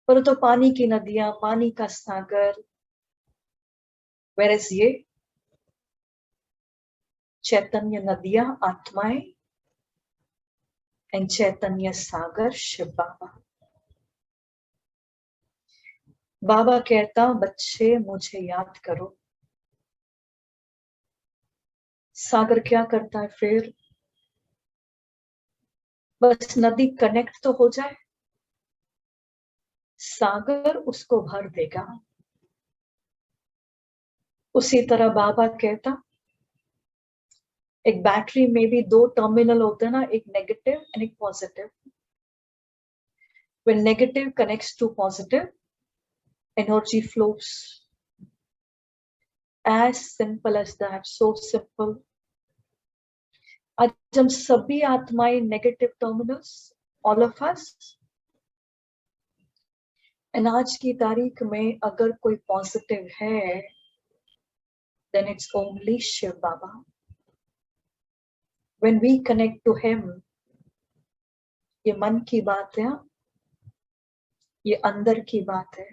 पर तो पानी की नदियां, पानी का सागर, वेरस ये चैतन्य नदियां आत्माएं एंड चैतन्य सागर शिव बाबा। बाबा कहता, बच्चे मुझे याद करो। सागर क्या करता है फिर? बस नदी कनेक्ट तो हो जाए, सागर उसको भर देगा। उसी तरह बाबा कहता, एक बैटरी में भी 2 टर्मिनल होते हैं ना, एक नेगेटिव एंड एक positive. When negative connects to positive, energy flows. As simple as that, so simple. आज हम सभी आत्माएं negative terminals, all of us. And आज की तारीख में अगर कोई पॉजिटिव है, then it's only Shiv Baba. when we connect to him, ये मन की बात है, ये अंदर की बात है.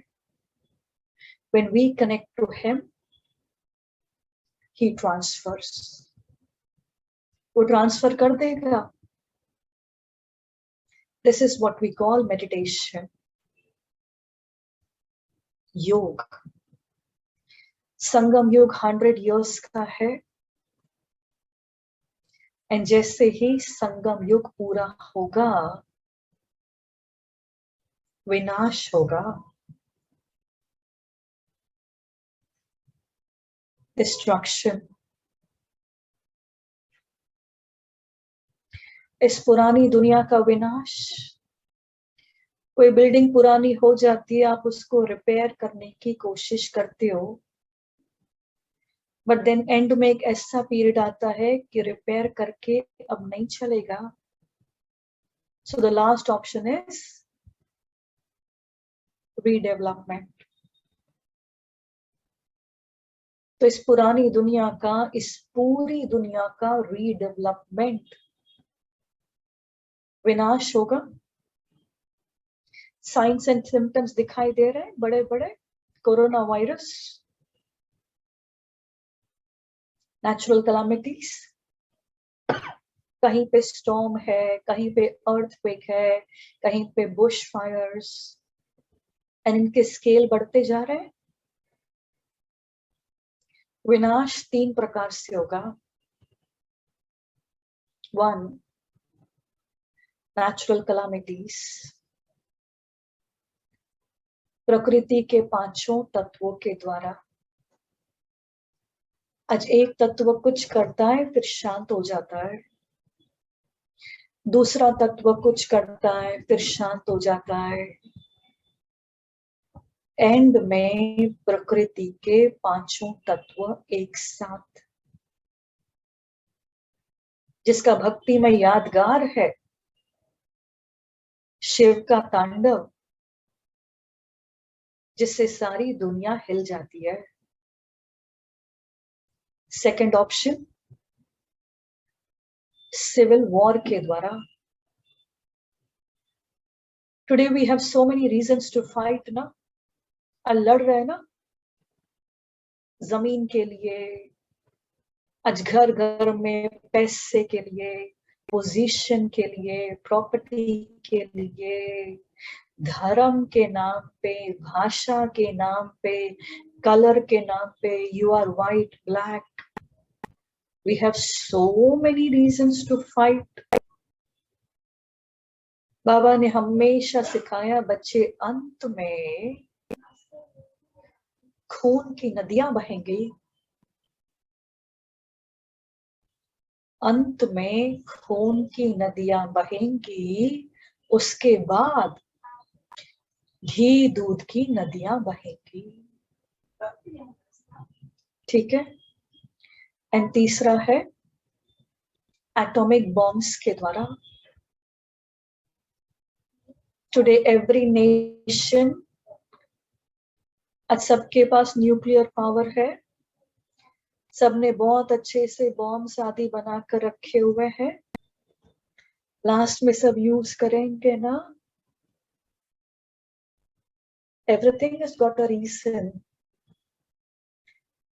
When we connect to him, he transfers. वो ट्रांसफर कर देगा. This is what we call meditation. योग. संगम योग 100 years का है. एंड जैसे ही संगम युग पूरा होगा, विनाश होगा. डिस्ट्रक्शन. इस पुरानी दुनिया का विनाश. कोई बिल्डिंग पुरानी हो जाती है, आप उसको रिपेयर करने की कोशिश करते हो, बट देन एंड में एक ऐसा पीरियड आता है कि रिपेयर करके अब नहीं चलेगा. So the last option is redevelopment. तो इस पुरानी दुनिया का, इस पूरी दुनिया का रीडेवलपमेंट, विनाश होगा. साइंस एंड सिम्टम्स दिखाई दे रहे हैं बड़े बड़े. कोरोना वायरस, नेचुरल कैलामिटीज, कहीं पे स्टॉर्म है, कहीं पे अर्थक्वेक है, कहीं पे बुश फायर्स, एंड इनके स्केल बढ़ते जा रहे हैं. विनाश 3 प्रकार से होगा. 1, नेचुरल कैलामिटीज. प्रकृति के 5 तत्वों के द्वारा. आज एक तत्व कुछ करता है, फिर शांत हो जाता है. दूसरा तत्व कुछ करता है, फिर शांत हो जाता है. एंड में प्रकृति के 5 तत्व एक साथ. जिसका भक्ति में यादगार है शिव का तांडव, जिससे सारी दुनिया हिल जाती है. सेकंड ऑप्शन, सिविल वॉर के द्वारा. Today we have so many reasons to fight ना. लड़ रहे ना जमीन के लिए, आज घर घर में पैसे के लिए, पोजीशन के लिए, प्रॉपर्टी के लिए, धर्म के नाम पे, भाषा के नाम पे, कलर के नाम पे. You are white, black. We have so many reasons to fight. बाबा ने हमेशा सिखाया बच्चे, अंत में खून की नदियां बहेंगी. अंत में खून की नदियां बहेंगी. उसके बाद घी दूध की नदियां बहेंगी. ठीक है. एंड तीसरा है एटॉमिक बॉम्ब्स के द्वारा. टुडे एवरी नेशन, आज सबके पास न्यूक्लियर पावर है. सबने बहुत अच्छे से बॉम्ब्स आदि बनाकर रखे हुए हैं. लास्ट में सब यूज करेंगे ना. Everything has got a reason.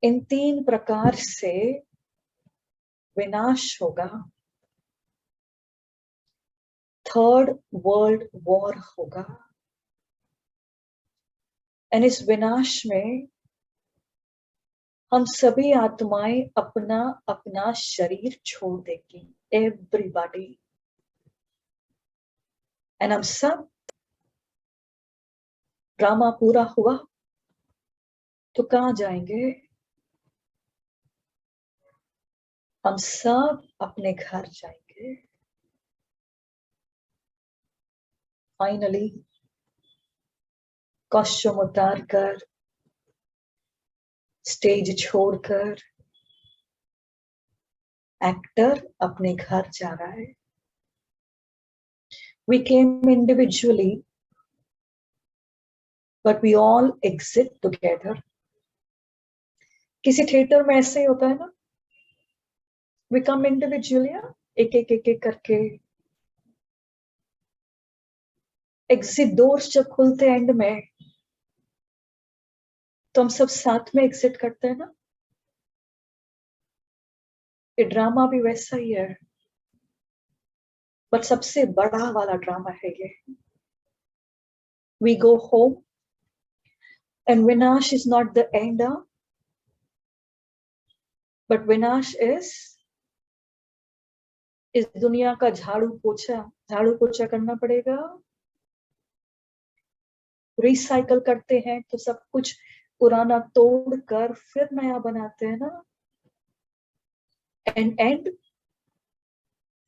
इन 3 प्रकार से विनाश होगा. थर्ड वर्ल्ड वॉर होगा. एंड इस विनाश में हम सभी आत्माएं अपना अपना शरीर छोड़ देंगी. एवरीबॉडी. एंड हम सब, ड्रामा पूरा हुआ तो कहां जाएंगे? हम सब अपने घर जाएंगे. फाइनली कॉस्ट्यूम उतार कर, स्टेज छोड़कर एक्टर अपने घर जा रहा है. We came individually, but we all exit together. किसी थिएटर में ऐसे ही होता है ना. We come individually, एक एक एक एक करके एग्जिट डोर्स जब खुलते एंड में, तो हम सब साथ में एग्जिट करते हैं ना। ये ड्रामा भी वैसा ही है, बट सबसे बड़ा वाला ड्रामा है ये। वी गो होम एंड विनाश is not the end, but विनाश इज इस दुनिया का झाड़ू पोछा करना पड़ेगा। रिसाइकल करते हैं तो सब कुछ पुराना तोड़ कर फिर नया बनाते हैं ना। And and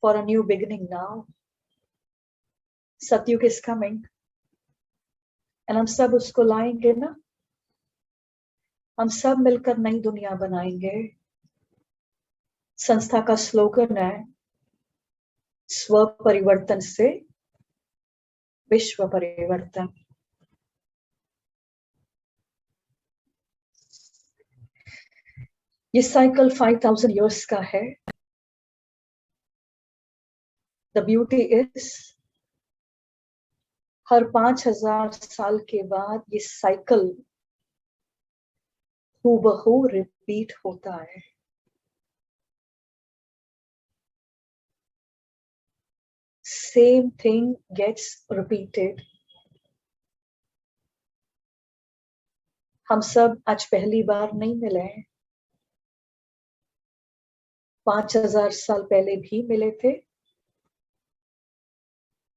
for a new beginning now. सतयुग इज कमिंग एंड हम सब उसको लाएंगे ना। हम सब मिलकर नई दुनिया बनाएंगे। संस्था का स्लोगन है, स्व परिवर्तन से विश्व परिवर्तन। ये साइकिल 5000 इयर्स का है। द ब्यूटी इज हर 5000 साल के बाद ये साइकिल हूबहू रिपीट होता है। Same thing gets repeated. हम सब आज पहली बार नहीं मिले हैं, 5000 साल पहले भी मिले थे,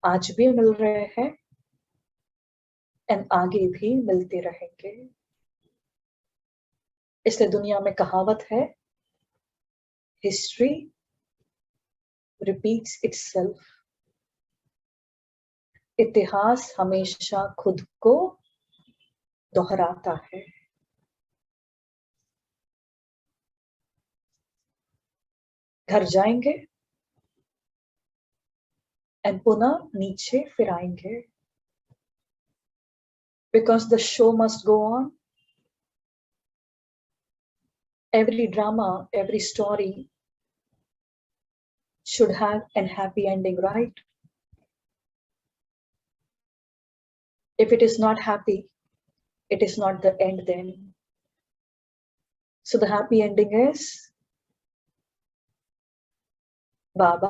आज भी मिल रहे हैं एंड आगे भी मिलते रहेंगे। इसलिए दुनिया में कहावत है, हिस्ट्री रिपीट्स इटसेल्फ। इतिहास हमेशा खुद को दोहराता है। घर जाएंगे एंड पुनः नीचे फिर आएंगे, because the show must go on. Every drama, every story should have a happy ending, right? If it is not happy, it is not the end then. So the happy ending is बाबा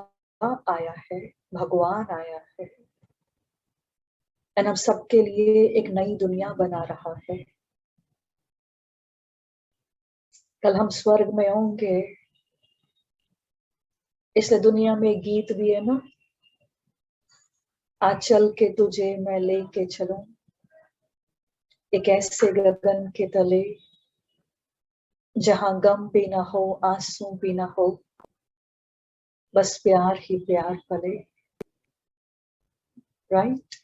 आया है, भगवान आया है, एंड हम सबके लिए एक नई दुनिया बना रहा है। कल हम स्वर्ग में होंगे, इसलिए दुनिया में गीत भी है ना, आज चल के तुझे मैं लेके चलूं एक ऐसे गगन के तले, जहां गम भी ना हो, आंसू भी ना हो, बस प्यार ही प्यार पले। राइट?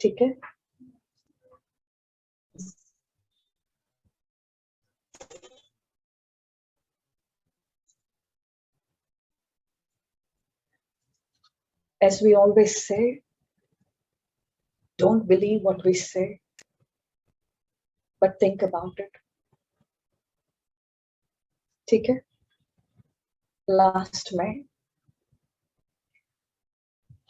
ठीक है। As we always say, don't believe what we say, but think about it. ठीक है। लास्ट में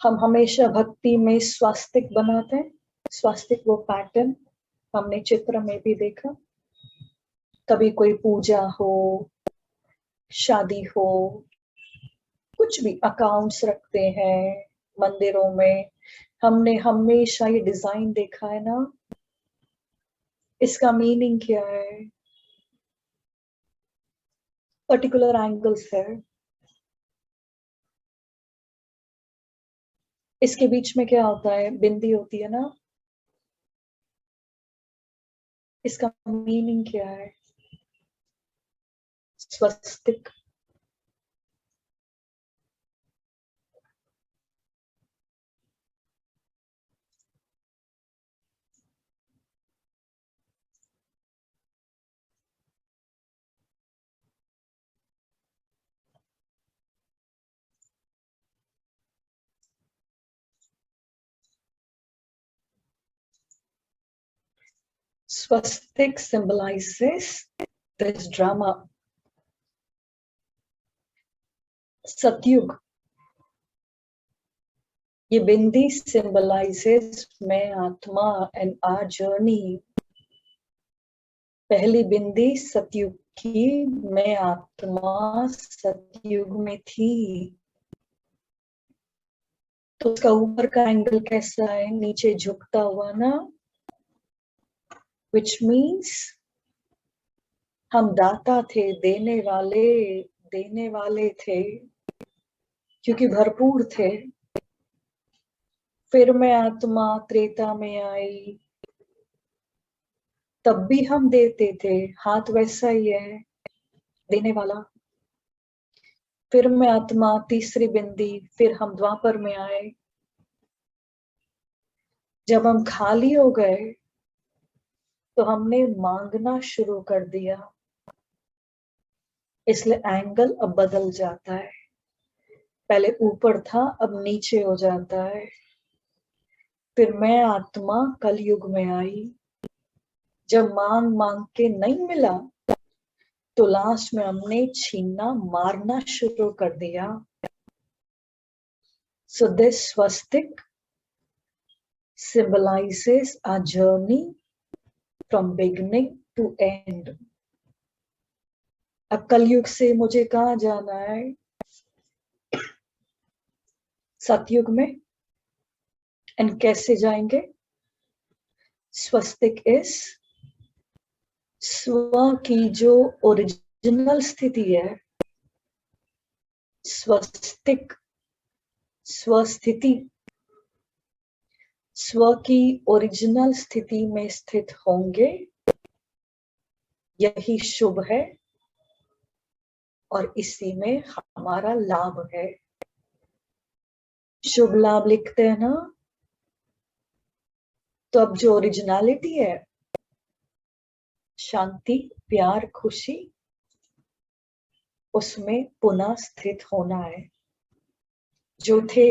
हम हमेशा भक्ति में स्वास्तिक बनाते हैं। स्वास्तिक वो पैटर्न हमने चित्र में भी देखा। कभी कोई पूजा हो, शादी हो, कुछ भी अकाउंट्स रखते हैं मंदिरों में, हमने हमेशा ये डिजाइन देखा है ना। इसका मीनिंग क्या है? पर्टिकुलर एंगल्स है। इसके बीच में क्या होता है? बिंदी होती है ना। इसका मीनिंग क्या है? स्वस्तिक। Swastik symbolizes this drama. सतयुग, ये बिंदी symbolizes मैं आत्मा and our journey. पहली बिंदी सतयुग की, मैं आत्मा सतयुग में थी। तो उसका ऊपर का एंगल कैसा है? नीचे झुकता हुआ ना, which means हम दाता थे, देने वाले थे, क्योंकि भरपूर थे। फिर मैं आत्मा त्रेता में आई, तब भी हम देते थे, हाथ वैसा ही है, देने वाला। फिर मैं आत्मा तीसरी बिंदी, फिर हम द्वापर में आए। जब हम खाली हो गए तो हमने मांगना शुरू कर दिया, इसलिए एंगल अब बदल जाता है। पहले ऊपर था, अब नीचे हो जाता है। फिर मैं आत्मा कलयुग में आई, जब मांग मांग के नहीं मिला तो लास्ट में हमने छीनना मारना शुरू कर दिया। So this swastik symbolizes our journey from beginning to end. अब कलयुग से मुझे कहाँ जाना है? सतयुग में। एंड कैसे जाएंगे? स्वस्तिक इज स्व की जो ओरिजिनल स्थिति है, स्वस्तिक स्वस्थिति, स्व की ओरिजिनल स्थिति में स्थित होंगे, यही शुभ है और इसी में हमारा लाभ है। शुभ लाभ लिखते हैं ना, तो अब जो ओरिजिनलिटी है, शांति, प्यार, खुशी, उसमें पुनः स्थित होना है। जो थे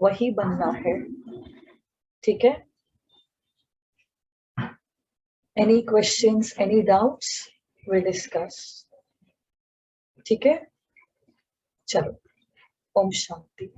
वही बनना है। ठीक है? Any questions, any doubts, will discuss. ठीक है? चलो, ओम शांति।